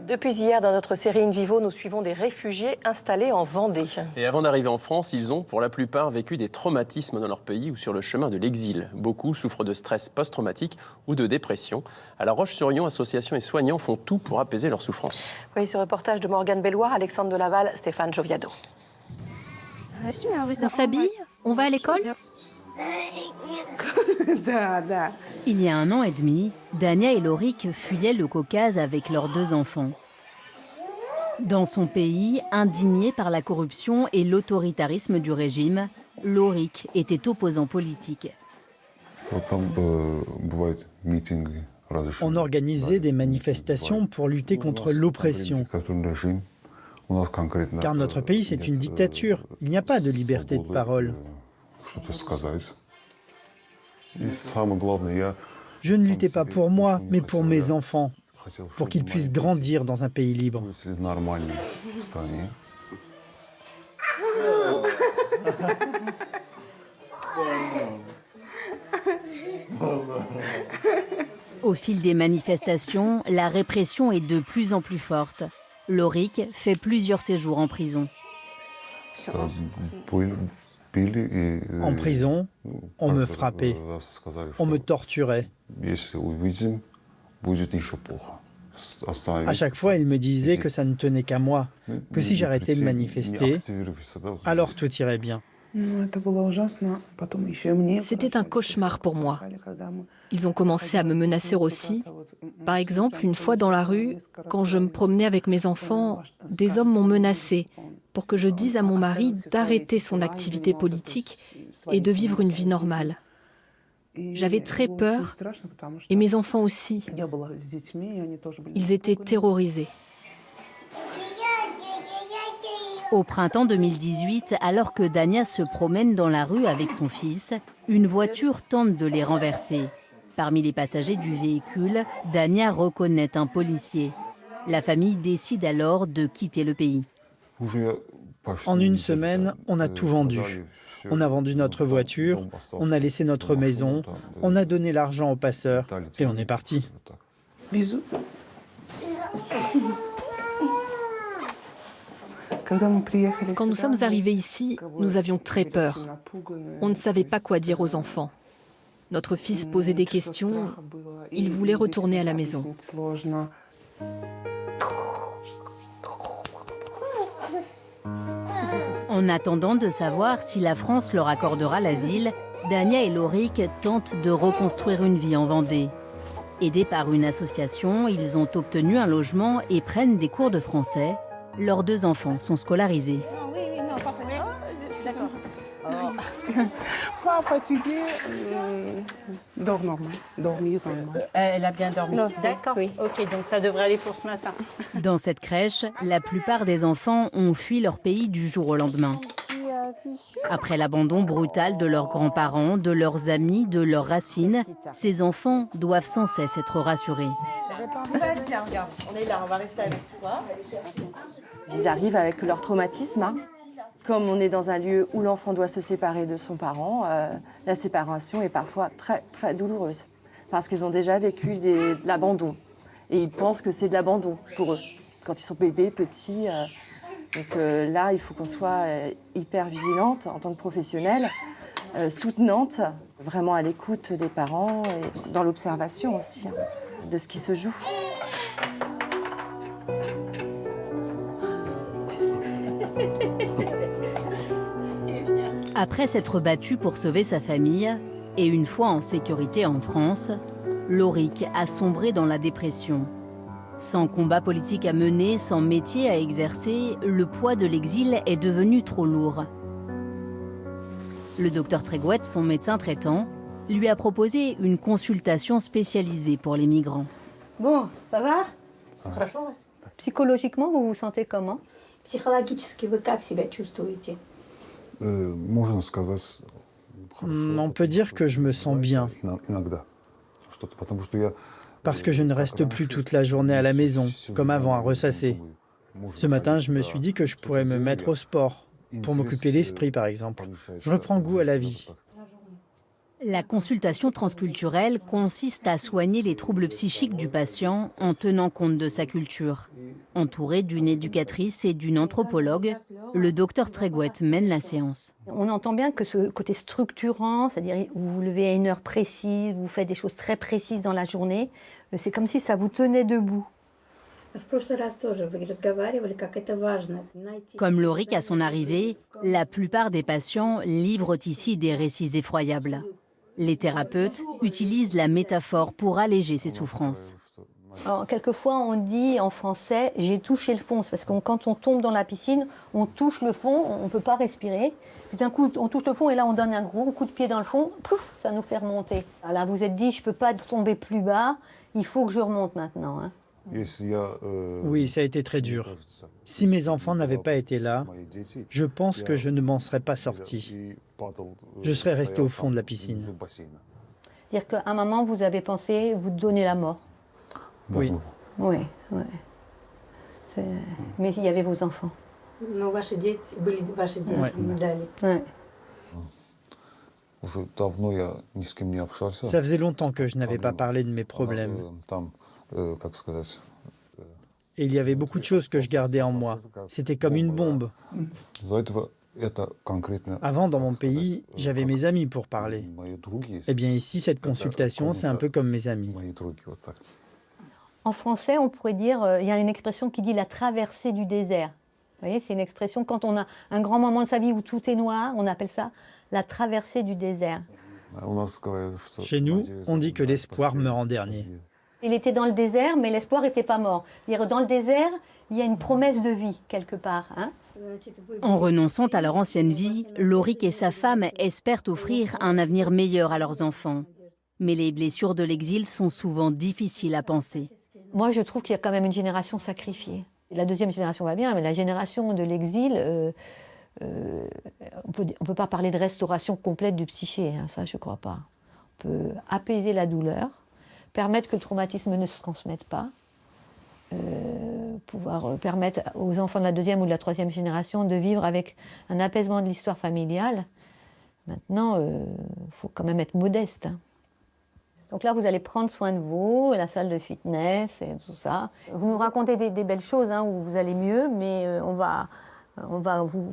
Depuis hier, dans notre série In Vivo, nous suivons des réfugiés installés en Vendée. Et avant d'arriver en France, ils ont, pour la plupart, vécu des traumatismes dans leur pays ou sur le chemin de l'exil. Beaucoup souffrent de stress post-traumatique ou de dépression. À La Roche-sur-Yon, associations et soignants font tout pour apaiser leur souffrance. Voyez ce reportage de Morgane Belloir, Alexandre Delaval, Stéphane Joviado. On s'habille, on va à l'école. Il y a 1 an et demi, Dania et Lorik fuyaient le Caucase avec leurs 2 enfants. Dans son pays, indigné par la corruption et l'autoritarisme du régime, Lorik était opposant politique. On organisait des manifestations pour lutter contre l'oppression. Car notre pays, c'est une dictature. Il n'y a pas de liberté de parole. Je ne luttais pas pour moi, mais pour mes enfants, pour qu'ils puissent grandir dans un pays libre. Au fil des manifestations, la répression est de plus en plus forte. Lorik fait plusieurs séjours en prison. En prison, on me frappait, on me torturait. À chaque fois, il me disait que ça ne tenait qu'à moi, que si j'arrêtais de manifester, alors tout irait bien. C'était un cauchemar pour moi. Ils ont commencé à me menacer aussi. Par exemple, une fois dans la rue, quand je me promenais avec mes enfants, des hommes m'ont menacée pour que je dise à mon mari d'arrêter son activité politique et de vivre une vie normale. J'avais très peur, et mes enfants aussi. Ils étaient terrorisés. Au printemps 2018, alors que Dania se promène dans la rue avec son fils, une voiture tente de les renverser. Parmi les passagers du véhicule, Dania reconnaît un policier. La famille décide alors de quitter le pays. En une semaine, on a tout vendu. On a vendu notre voiture, on a laissé notre maison, on a donné l'argent aux passeurs et on est parti. Bisous. Quand nous sommes arrivés ici, nous avions très peur. On ne savait pas quoi dire aux enfants. Notre fils posait des questions. Il voulait retourner à la maison. En attendant de savoir si la France leur accordera l'asile, Dania et Lorik tentent de reconstruire une vie en Vendée. Aidés par une association, ils ont obtenu un logement et prennent des cours de français. Leurs 2 enfants sont scolarisés. Pas fatiguée, dort normal, dormir normal. Elle a bien dormi. D'accord, oui. Ok, donc ça devrait aller pour ce matin. Dans cette crèche, la plupart des enfants ont fui leur pays du jour au lendemain. Après l'abandon brutal de leurs grands-parents, de leurs amis, de leurs racines, ces enfants doivent sans cesse être rassurés. Tiens, regarde, on est là, on va rester avec toi. Ils arrivent avec leur traumatisme. Hein. Comme on est dans un lieu où l'enfant doit se séparer de son parent, la séparation est parfois très, très douloureuse. Parce qu'ils ont déjà vécu de l'abandon. Et ils pensent que c'est de l'abandon pour eux, quand ils sont bébés, petits. Donc là, il faut qu'on soit hyper vigilante en tant que professionnelle, soutenante, vraiment à l'écoute des parents et dans l'observation aussi de ce qui se joue. Après s'être battu pour sauver sa famille, et une fois en sécurité en France, Lorik a sombré dans la dépression. Sans combat politique à mener, sans métier à exercer, le poids de l'exil est devenu trop lourd. Le docteur Tregouet, son médecin traitant, lui a proposé une consultation spécialisée pour les migrants. Bon, ça va? Psychologiquement, vous vous sentez comment? On peut dire que je me sens bien. Parce que je ne reste plus toute la journée à la maison, comme avant, à ressasser. Ce matin, je me suis dit que je pourrais me mettre au sport, pour m'occuper l'esprit, par exemple. Je reprends goût à la vie. La consultation transculturelle consiste à soigner les troubles psychiques du patient en tenant compte de sa culture. Entouré d'une éducatrice et d'une anthropologue, le docteur Tregouet mène la séance. On entend bien que ce côté structurant, c'est-à-dire vous vous levez à une heure précise, vous faites des choses très précises dans la journée, c'est comme si ça vous tenait debout. Comme Lorik à son arrivée, la plupart des patients livrent ici des récits effroyables. Les thérapeutes utilisent la métaphore pour alléger ces souffrances. Alors, quelquefois, on dit en français « j'ai touché le fond ». C'est parce que quand on tombe dans la piscine, on touche le fond, on ne peut pas respirer. Puis d'un coup, on touche le fond et là, on donne un gros coup de pied dans le fond. Pouf, ça nous fait remonter. Alors là, vous vous êtes dit « je ne peux pas tomber plus bas, il faut que je remonte maintenant hein. ». Oui, ça a été très dur. Si mes enfants n'avaient pas été là, je pense que je ne m'en serais pas sorti. Je serais resté au fond de la piscine. C'est-à-dire qu'à un moment, vous avez pensé vous donner la mort. Oui. Oui, oui. Mais il y avait vos enfants. Ouais. Ça faisait longtemps que je n'avais pas parlé de mes problèmes. Et il y avait beaucoup de choses que je gardais en moi. C'était comme une bombe. Avant, dans mon pays, j'avais mes amis pour parler. Eh bien ici, cette consultation, c'est un peu comme mes amis. En français, on pourrait dire, il y a une expression qui dit la traversée du désert. Vous voyez, c'est une expression, quand on a un grand moment de sa vie où tout est noir, on appelle ça la traversée du désert. Chez nous, on dit que l'espoir meurt en dernier. Il était dans le désert, mais l'espoir n'était pas mort. C'est-à-dire, dans le désert, il y a une promesse de vie, quelque part. Hein. En renonçant à leur ancienne vie, Lorik et sa femme espèrent offrir un avenir meilleur à leurs enfants. Mais les blessures de l'exil sont souvent difficiles à penser. Moi, je trouve qu'il y a quand même une génération sacrifiée. La deuxième génération va bien, mais la génération de l'exil, on peut pas parler de restauration complète du psyché, hein, ça je ne crois pas. On peut apaiser la douleur, permettre que le traumatisme ne se transmette pas, pouvoir permettre aux enfants de la deuxième ou de la troisième génération de vivre avec un apaisement de l'histoire familiale. Maintenant, faut quand même être modeste. Hein. Donc là, vous allez prendre soin de vous, la salle de fitness et tout ça. Vous nous racontez des belles choses hein, où vous allez mieux, mais on va vous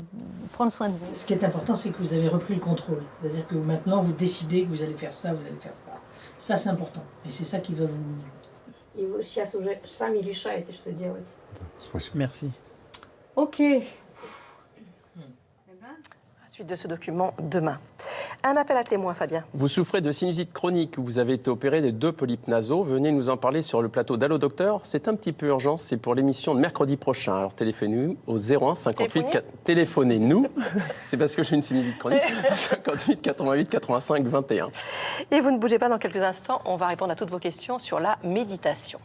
prendre soin de vous. Ce qui est important, c'est que vous avez repris le contrôle. C'est-à-dire que maintenant, vous décidez que vous allez faire ça, vous allez faire ça. Ça, c'est important. Et c'est ça qui va vous... Et vous, сейчас уже сами решаете, что делать. Merci. Ok. Suite de ce document demain. Un appel à témoins, Fabien. Vous souffrez de sinusite chronique, vous avez été opéré de 2 polypes nasaux. Venez nous en parler sur le plateau d'Allo Docteur. C'est un petit peu urgent, c'est pour l'émission de mercredi prochain. Alors téléphonez-nous au 01 58 téléphonez-nous. C'est parce que j'ai une sinusite chronique. 58 88 85 21. Et vous ne bougez pas dans quelques instants, on va répondre à toutes vos questions sur la méditation.